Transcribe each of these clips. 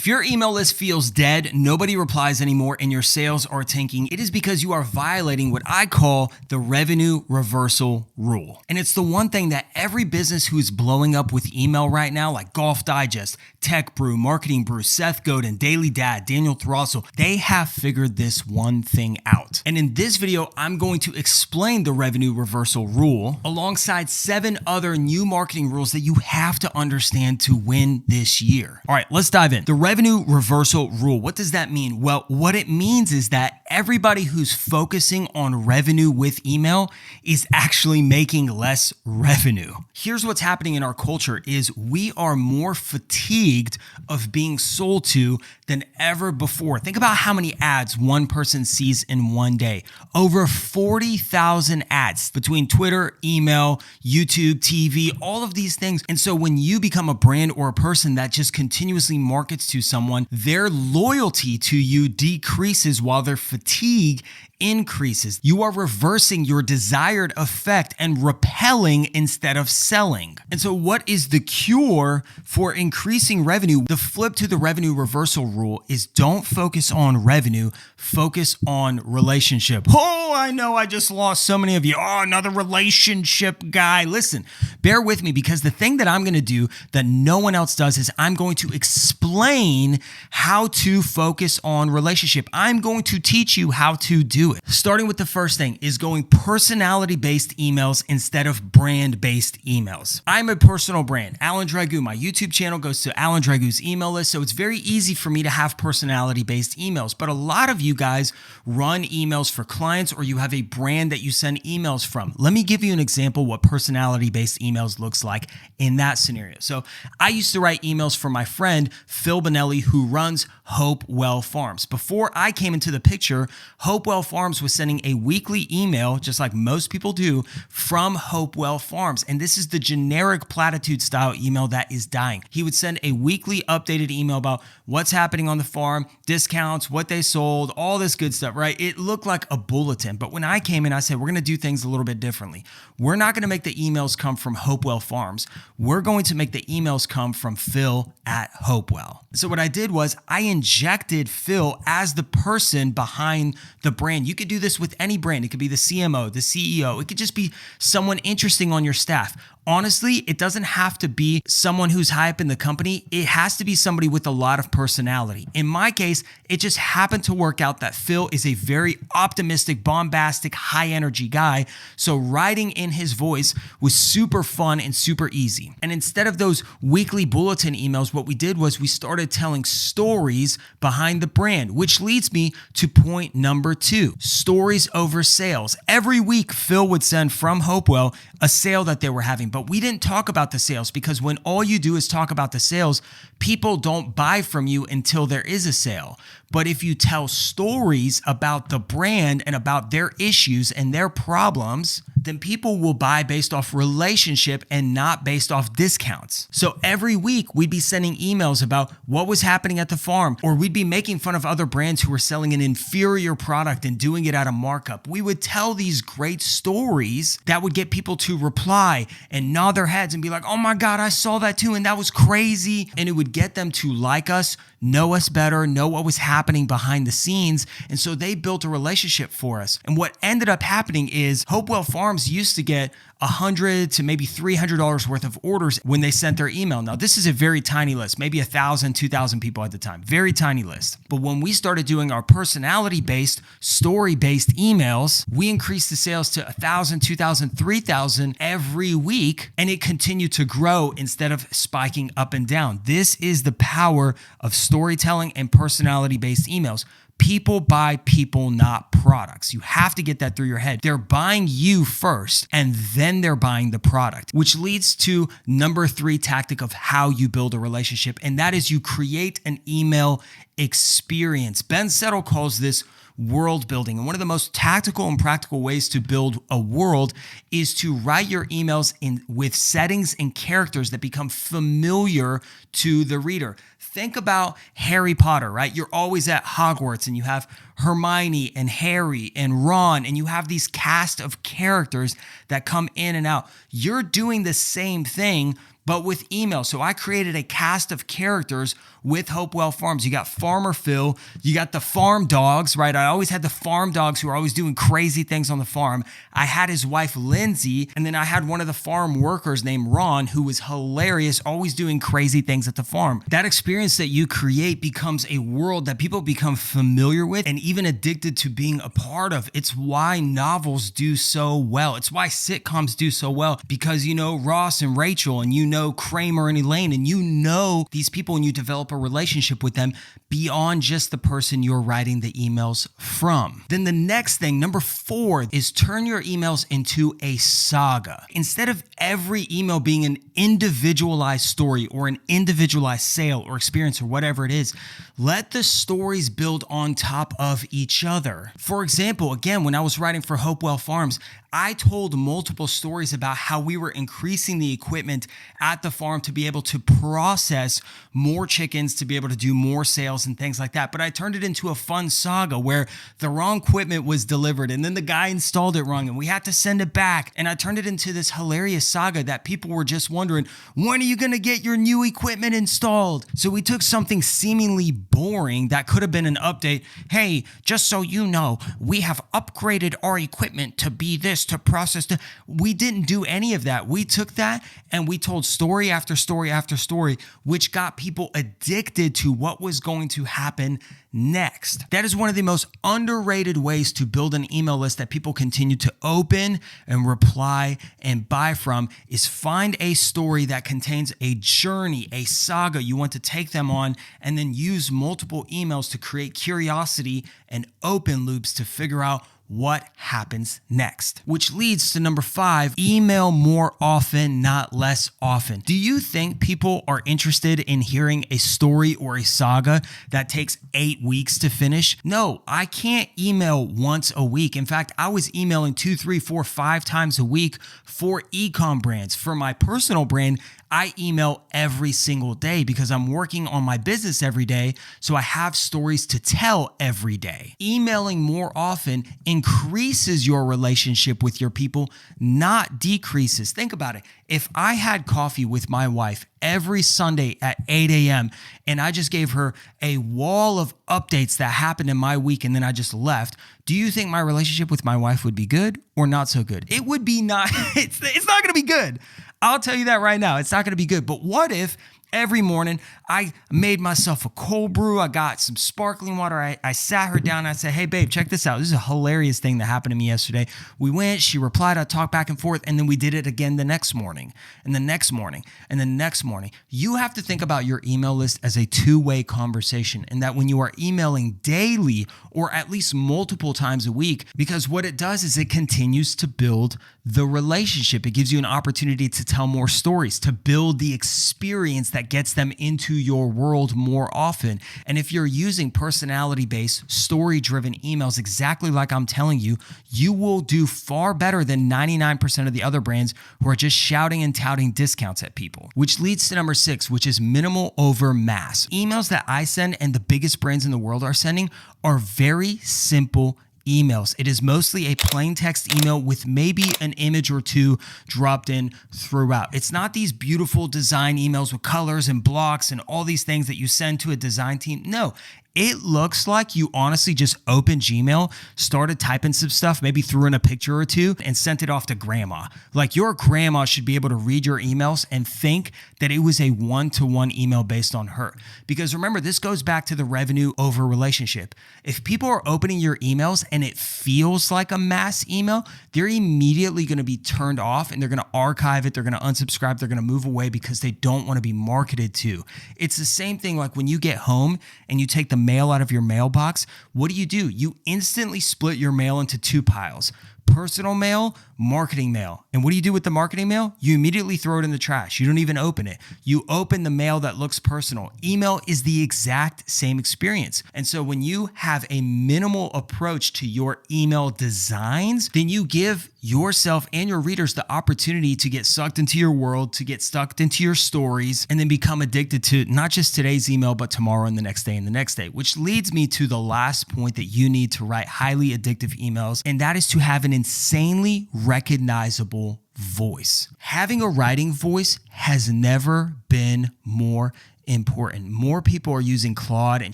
If your email list feels dead, nobody replies anymore, and your sales are tanking, it is because you are violating what I call the revenue reversal rule. And it's the one thing that every business who's blowing up with email right now, like Golf Digest, Tech Brew, Marketing Brew, Seth Godin, Daily Dad, Daniel Throssell, they have figured this one thing out. And in this video, I'm going to explain the revenue reversal rule alongside 7 other new marketing rules that you have to understand to win this year. All right, let's dive in. The revenue reversal rule, what does that mean? Well, what it means is that everybody who's focusing on revenue with email is actually making less revenue. Here's what's happening in our culture is we are more fatigued of being sold to than ever before. Think about how many ads one person sees in one day. Over 40,000 ads between Twitter, email, YouTube, TV, all of these things. And so when you become a brand or a person that just continuously markets to someone, their loyalty to you decreases while their fatigue increases. You are reversing your desired effect and repelling instead of selling. And so what is the cure for increasing revenue? The flip to the revenue reversal rule is don't focus on revenue, focus on relationship. Oh, I know I just lost so many of you. Oh, another relationship guy. Listen, bear with me because the thing that I'm going to do that no one else does is I'm going to explain how to focus on relationship. I'm going to teach you how to do it. Starting with the first thing is going personality-based emails instead of brand-based emails. I'm a personal brand, Alan Dragoo. My YouTube channel goes to Alan Dragoo's email list, so it's very easy for me to have personality-based emails. But a lot of you guys run emails for clients or you have a brand that you send emails from. Let me give you an example what personality-based emails looks like in that scenario. So I used to write emails for my friend, Phil Bonelli, who runs Hopewell Farms. Before I came into the picture, Hopewell Farms was sending a weekly email, just like most people do, from Hopewell Farms. And this is the generic platitude style email that is dying. He would send a weekly updated email about what's happening on the farm, discounts, what they sold, all this good stuff, right? It looked like a bulletin. But when I came in, I said, we're going to do things a little bit differently. We're not going to make the emails come from Hopewell Farms. We're going to make the emails come from Phil at Hopewell. So what I did was I injected Phil as the person behind the brand. You could do this with any brand. It could be the CMO, the CEO. It could just be someone interesting on your staff. Honestly, it doesn't have to be someone who's high up in the company. It has to be somebody with a lot of personality. In my case, it just happened to work out that Phil is a very optimistic, bombastic, high energy guy. So writing in his voice was super fun and super easy. And instead of those weekly bulletin emails, what we did was we started telling stories behind the brand, which leads me to point number 2, stories over sales. Every week, Phil would send from Hopewell a sale that they were having. But we didn't talk about the sales because when all you do is talk about the sales, people don't buy from you until there is a sale. But if you tell stories about the brand and about their issues and their problems, then people will buy based off relationship and not based off discounts. So every week we'd be sending emails about what was happening at the farm, or we'd be making fun of other brands who were selling an inferior product and doing it at a markup. We would tell these great stories that would get people to reply and nod their heads and be like, oh my God, I saw that too. And that was crazy. And it would get them to like us, know us better, know what was happening behind the scenes. And so they built a relationship for us. And what ended up happening is Hopewell Farms used to get $100 to maybe $300 worth of orders when they sent their email. Now, this is a very tiny list, maybe 1,000, 2,000 people at the time, very tiny list. But when we started doing our personality-based, story-based emails, we increased the sales to 1,000, 2,000, 3,000 every week, and it continued to grow instead of spiking up and down. This is the power of storytelling and personality-based emails. People buy people, not products. You have to get that through your head. They're buying you first, and then they're buying the product, which leads to number 3 tactic of how you build a relationship, and that is you create an email experience. Ben Settle calls this world building. And one of the most tactical and practical ways to build a world is to write your emails in with settings and characters that become familiar to the reader. Think about Harry Potter, right? You're always at Hogwarts and you have Hermione and Harry and Ron, and you have these cast of characters that come in and out. You're doing the same thing but with email. So I created a cast of characters with Hopewell Farms. You got Farmer Phil, you got the farm dogs, right? I always had the farm dogs who are always doing crazy things on the farm. I had his wife, Lindsay, and then I had one of the farm workers named Ron, who was hilarious, always doing crazy things at the farm. That experience that you create becomes a world that people become familiar with and even addicted to being a part of. It's why novels do so well. It's why sitcoms do so well, because you know Ross and Rachel, and you know Kramer and Elaine, and you know these people, and you develop a relationship with them beyond just the person you're writing the emails from. Then the next thing, number 4, is turn your emails into a saga. Instead of every email being an individualized story or an individualized sale or experience or whatever it is, let the stories build on top of each other. For example, again, when I was writing for Hopewell Farms, I told multiple stories about how we were increasing the equipment at the farm to be able to process more chickens, to be able to do more sales and things like that. But I turned it into a fun saga where the wrong equipment was delivered and then the guy installed it wrong and we had to send it back. And I turned it into this hilarious saga that people were just wondering, when are you going to get your new equipment installed? So we took something seemingly boring that could have been an update. Hey, just so you know, we have upgraded our equipment to be this, to process. We didn't do any of that. We took that and we told story after story after story, which got people addicted to what was going to happen next. That is one of the most underrated ways to build an email list that people continue to open and reply and buy from, is find a story that contains a journey, a saga you want to take them on, and then use multiple emails to create curiosity and open loops to figure out what happens next. Which leads to number 5, email more often, not less often. Do you think people are interested in hearing a story or a saga that takes 8 weeks to finish? No, I can't email once a week. In fact, I was emailing 2, 3, 4, 5 times a week for e-com brands. For my personal brand, I email every single day because I'm working on my business every day, so I have stories to tell every day. Emailing more often increases your relationship with your people, not decreases. Think about it. If I had coffee with my wife every Sunday at 8 a.m. and I just gave her a wall of updates that happened in my week and then I just left, do you think my relationship with my wife would be good or not so good? It would be not, it's not going to be good. I'll tell you that right now. It's not going to be good. But what if every morning I made myself a cold brew, I got some sparkling water, I sat her down and I said, hey babe, check this out. This is a hilarious thing that happened to me yesterday. We went, she replied, I talked back and forth, and then we did it again the next morning, and the next morning, and the next morning. You have to think about your email list as a two-way conversation, and that when you are emailing daily or at least multiple times a week, because what it does is it continues to build the relationship. It gives you an opportunity to tell more stories, to build the experience that gets them into your world more often. And if you're using personality-based, story-driven emails exactly like I'm telling you, you will do far better than 99% of the other brands who are just shouting and touting discounts at people. Which leads to number 6, which is minimal over mass. Emails that I send and the biggest brands in the world are sending are very simple emails. It is mostly a plain text email with maybe an image or two dropped in throughout. It's not these beautiful design emails with colors and blocks and all these things that you send to a design team. No, it looks like you honestly just opened Gmail, started typing some stuff, maybe threw in a picture or two and sent it off to grandma. Like your grandma should be able to read your emails and think that it was a one-to-one email based on her. Because remember, this goes back to the revenue over relationship. If people are opening your emails and it feels like a mass email, they're immediately going to be turned off and they're going to archive it. They're going to unsubscribe. They're going to move away because they don't want to be marketed to. It's the same thing like when you get home and you take the mail out of your mailbox. What do? You instantly split your mail into 2 piles. Personal mail, marketing mail. And what do you do with the marketing mail? You immediately throw it in the trash. You don't even open it. You open the mail that looks personal. Email is the exact same experience. And so when you have a minimal approach to your email designs, then you give yourself and your readers the opportunity to get sucked into your world, to get sucked into your stories, and then become addicted to not just today's email, but tomorrow and the next day and the next day, which leads me to the last point that you need to write highly addictive emails. And that is to have an insanely recognizable voice. Having a writing voice has never been more important. More people are using Claude and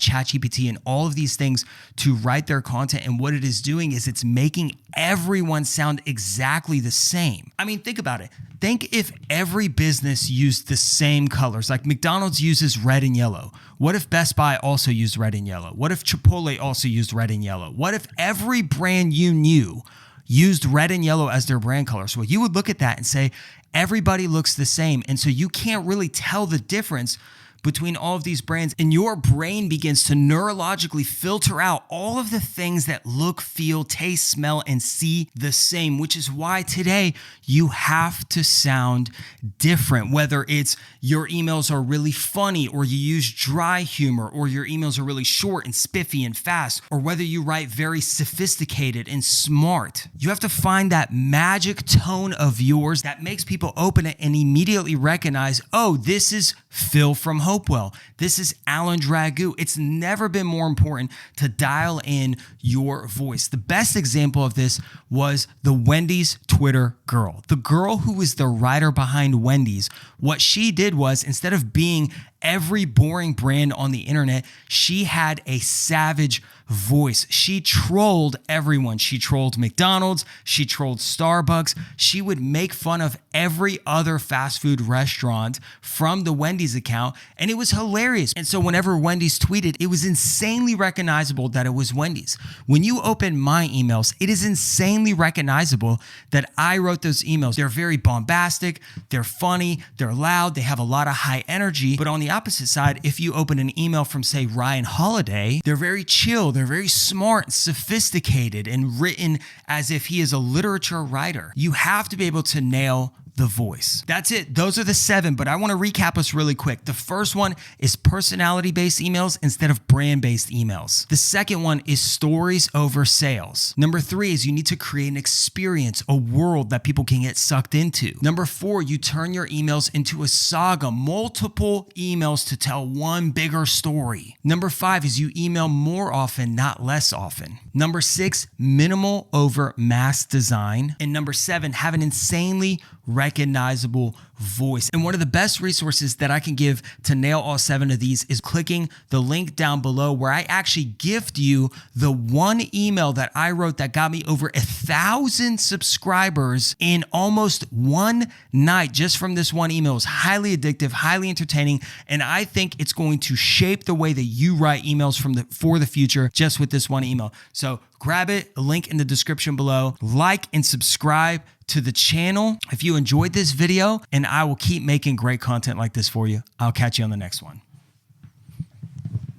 ChatGPT and all of these things to write their content. And what it is doing is it's making everyone sound exactly the same. I mean, think about it. Think if every business used the same colors, like McDonald's uses red and yellow. What if Best Buy also used red and yellow? What if Chipotle also used red and yellow? What if every brand you knew used red and yellow as their brand color? So you would look at that and say, everybody looks the same. And so you can't really tell the difference between all of these brands, and your brain begins to neurologically filter out all of the things that look, feel, taste, smell, and see the same, which is why today you have to sound different. Whether it's your emails are really funny, or you use dry humor, or your emails are really short and spiffy and fast, or whether you write very sophisticated and smart, you have to find that magic tone of yours that makes people open it and immediately recognize, oh, this is Phil from Hopewell. This is Alan Dragoo. It's never been more important to dial in your voice. The best example of this was the Wendy's Twitter girl. The girl who was the writer behind Wendy's. What she did was, instead of being every boring brand on the internet, she had a savage voice. She trolled everyone. She trolled McDonald's. She trolled Starbucks. She would make fun of every other fast food restaurant from the Wendy's account, and it was hilarious. And so whenever Wendy's tweeted, it was insanely recognizable that it was Wendy's. When you open my emails, it is insanely recognizable that I wrote those emails. They're very bombastic, they're funny, they're loud, they have a lot of high energy. But on the opposite side, if you open an email from, say, Ryan Holiday, they're very chill, they're very smart, sophisticated, and written as if he is a literature writer. You have to be able to nail the voice. That's it. Those are the 7, but I want to recap us really quick. The first one is personality-based emails instead of brand-based emails. The second one is stories over sales. Number 3 is you need to create an experience, a world that people can get sucked into. Number 4, you turn your emails into a saga, multiple emails to tell one bigger story. Number 5 is you email more often, not less often. Number 6, minimal over mass design. And number 7, have an insanely recognizable voice. And one of the best resources that I can give to nail all 7 of these is clicking the link down below, where I actually gift you the one email that I wrote that got me over 1,000 subscribers in almost one night just from this one email. It's highly addictive, highly entertaining, and I think it's going to shape the way that you write emails for the future just with this one email. So grab it, a link in the description below. Like and subscribe to the channel if you enjoyed this video, and I will keep making great content like this for you. I'll catch you on the next one.